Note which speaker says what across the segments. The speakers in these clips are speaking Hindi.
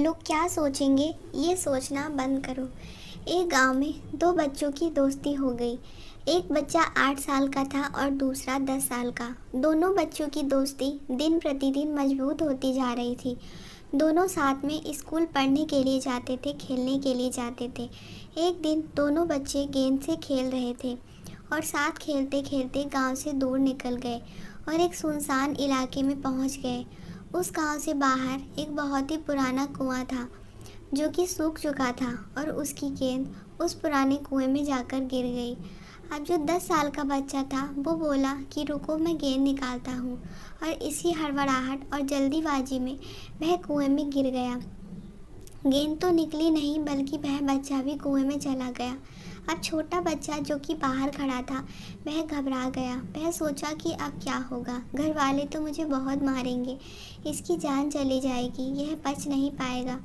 Speaker 1: लोग क्या सोचेंगे ये सोचना बंद करो। एक गांव में दो बच्चों की दोस्ती हो गई। एक बच्चा 8 साल का था और दूसरा 10 साल का। दोनों बच्चों की दोस्ती दिन प्रतिदिन मजबूत होती जा रही थी। दोनों साथ में स्कूल पढ़ने के लिए जाते थे, खेलने के लिए जाते थे। एक दिन दोनों बच्चे गेंद से खेल रहे थे और साथ खेलते खेलते गांव से दूर निकल गए और एक सुनसान इलाके में पहुंच गए। उस गांव से बाहर एक बहुत ही पुराना कुआं था जो कि सूख चुका था और उसकी गेंद उस पुराने कुएं में जाकर गिर गई। अब जो 10 साल का बच्चा था वो बोला कि रुको, मैं गेंद निकालता हूँ, और इसी हड़बड़ाहट और जल्दीबाजी में वह कुएं में गिर गया। गेंद तो निकली नहीं बल्कि वह बच्चा भी कुएं में चला गया। अब छोटा बच्चा जो कि बाहर खड़ा था वह घबरा गया। वह सोचा कि अब क्या होगा, घर वाले तो मुझे बहुत मारेंगे, इसकी जान चली जाएगी, यह बच नहीं पाएगा।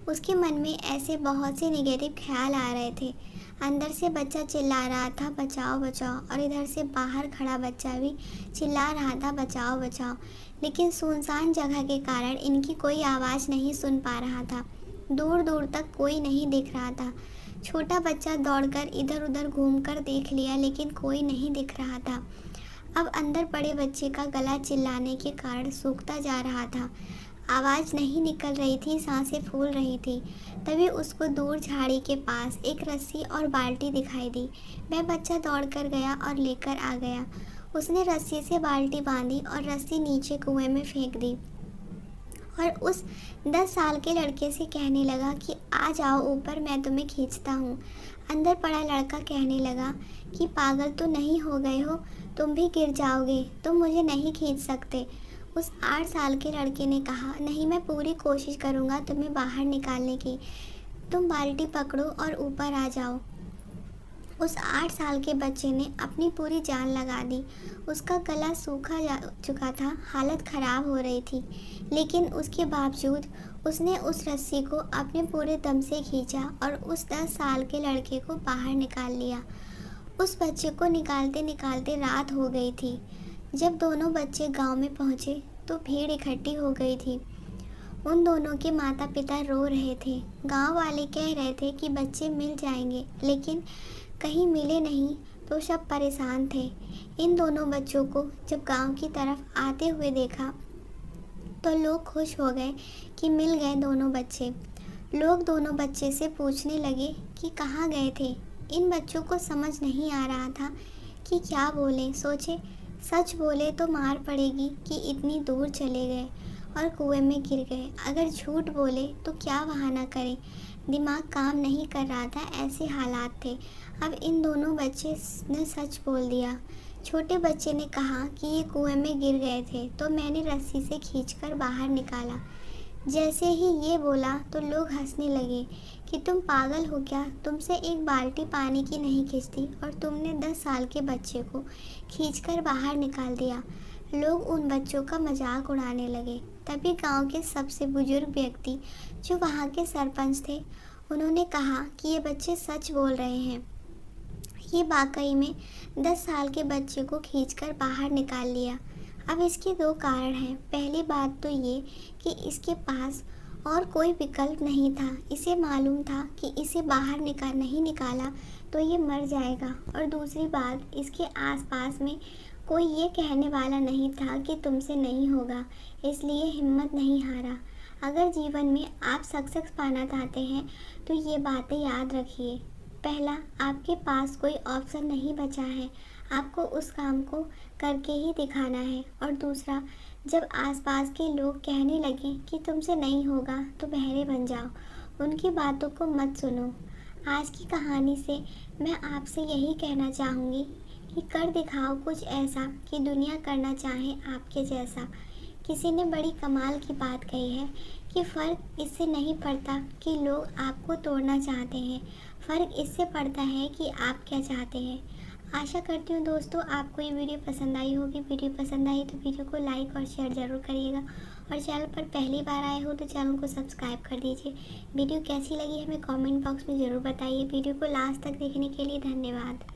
Speaker 1: उसके मन में ऐसे बहुत से नेगेटिव ख्याल आ रहे थे। अंदर से बच्चा चिल्ला रहा था बचाओ बचाओ, और इधर से बाहर खड़ा बच्चा भी चिल्ला रहा था बचाओ बचाओ। लेकिन सुनसान जगह के कारण इनकी कोई आवाज़ नहीं सुन पा रहा था। दूर दूर तक कोई नहीं दिख रहा था। छोटा बच्चा दौड़कर इधर उधर घूमकर देख लिया लेकिन कोई नहीं दिख रहा था। अब अंदर पड़े बच्चे का गला चिल्लाने के कारण सूखता जा रहा था। आवाज़ नहीं निकल रही थी, सांसें फूल रही थी। तभी उसको दूर झाड़ी के पास एक रस्सी और बाल्टी दिखाई दी। वह बच्चा दौड़कर गया और लेकर आ गया। उसने रस्सी से बाल्टी बांधी और रस्सी नीचे कुएं में फेंक दी और उस 10 साल के लड़के से कहने लगा कि आ जाओ ऊपर, मैं तुम्हें खींचता हूँ। अंदर पड़ा लड़का कहने लगा कि पागल तो नहीं हो गए हो, तुम भी गिर जाओगे, तुम मुझे नहीं खींच सकते। उस 8 साल के लड़के ने कहा, नहीं, मैं पूरी कोशिश करूँगा तुम्हें बाहर निकालने की, तुम बाल्टी पकड़ो और ऊपर आ जाओ। उस 8 साल के बच्चे ने अपनी पूरी जान लगा दी। उसका गला सूखा जा चुका था, हालत ख़राब हो रही थी, लेकिन उसके बावजूद उसने उस रस्सी को अपने पूरे दम से खींचा और उस 10 साल के लड़के को बाहर निकाल लिया। उस बच्चे को निकालते निकालते रात हो गई थी। जब दोनों बच्चे गांव में पहुंचे तो भीड़ इकट्ठी हो गई थी। उन दोनों के माता पिता रो रहे थे। गांव वाले कह रहे थे कि बच्चे मिल जाएंगे, लेकिन कहीं मिले नहीं तो सब परेशान थे। इन दोनों बच्चों को जब गांव की तरफ आते हुए देखा तो लोग खुश हो गए कि मिल गए दोनों बच्चे। लोग दोनों बच्चे से पूछने लगे कि कहाँ गए थे। इन बच्चों को समझ नहीं आ रहा था कि क्या बोलें। सोचे, सच बोले तो मार पड़ेगी कि इतनी दूर चले गए और कुएं में गिर गए, अगर झूठ बोले तो क्या बहाना करें। दिमाग काम नहीं कर रहा था, ऐसे हालात थे। अब इन दोनों बच्चे ने सच बोल दिया। छोटे बच्चे ने कहा कि ये कुएं में गिर गए थे तो मैंने रस्सी से खींचकर बाहर निकाला। जैसे ही ये बोला तो लोग हंसने लगे कि तुम पागल हो क्या, तुमसे एक बाल्टी पानी की नहीं खींचती और तुमने 10 साल के बच्चे को खींचकर बाहर निकाल दिया। लोग उन बच्चों का मजाक उड़ाने लगे। तभी गांव के सबसे बुजुर्ग व्यक्ति जो वहाँ के सरपंच थे, उन्होंने कहा कि ये बच्चे सच बोल रहे हैं, ये वाकई में 10 साल के बच्चे को खींचकर बाहर निकाल लिया। अब इसके दो कारण हैं। पहली बात तो ये कि इसके पास और कोई विकल्प नहीं था। इसे मालूम था कि इसे बाहर नहीं निकाला तो ये मर जाएगा, और दूसरी बात, इसके आसपास में कोई ये कहने वाला नहीं था कि तुमसे नहीं होगा, इसलिए हिम्मत नहीं हारा। अगर जीवन में आप सक्सेस पाना चाहते हैं तो ये बातें याद रखिए। पहला, आपके पास कोई ऑप्शन नहीं बचा है, आपको उस काम को करके ही दिखाना है। और दूसरा, जब आसपास के लोग कहने लगें कि तुमसे नहीं होगा तो बहरे बन जाओ, उनकी बातों को मत सुनो। आज की कहानी से मैं आपसे यही कहना चाहूँगी कि कर दिखाओ कुछ ऐसा कि दुनिया करना चाहे आपके जैसा। किसी ने बड़ी कमाल की बात कही है कि फ़र्क इससे नहीं पड़ता कि लोग आपको तोड़ना चाहते हैं, फ़र्क इससे पड़ता है कि आप क्या चाहते हैं। आशा करती हूँ दोस्तों आपको ये वीडियो पसंद आई होगी। वीडियो पसंद आई तो वीडियो को लाइक और शेयर ज़रूर करिएगा, और चैनल पर पहली बार आए हो तो चैनल को सब्सक्राइब कर दीजिए। वीडियो कैसी लगी हमें कमेंट बॉक्स में ज़रूर बताइए। वीडियो को लास्ट तक देखने के लिए धन्यवाद।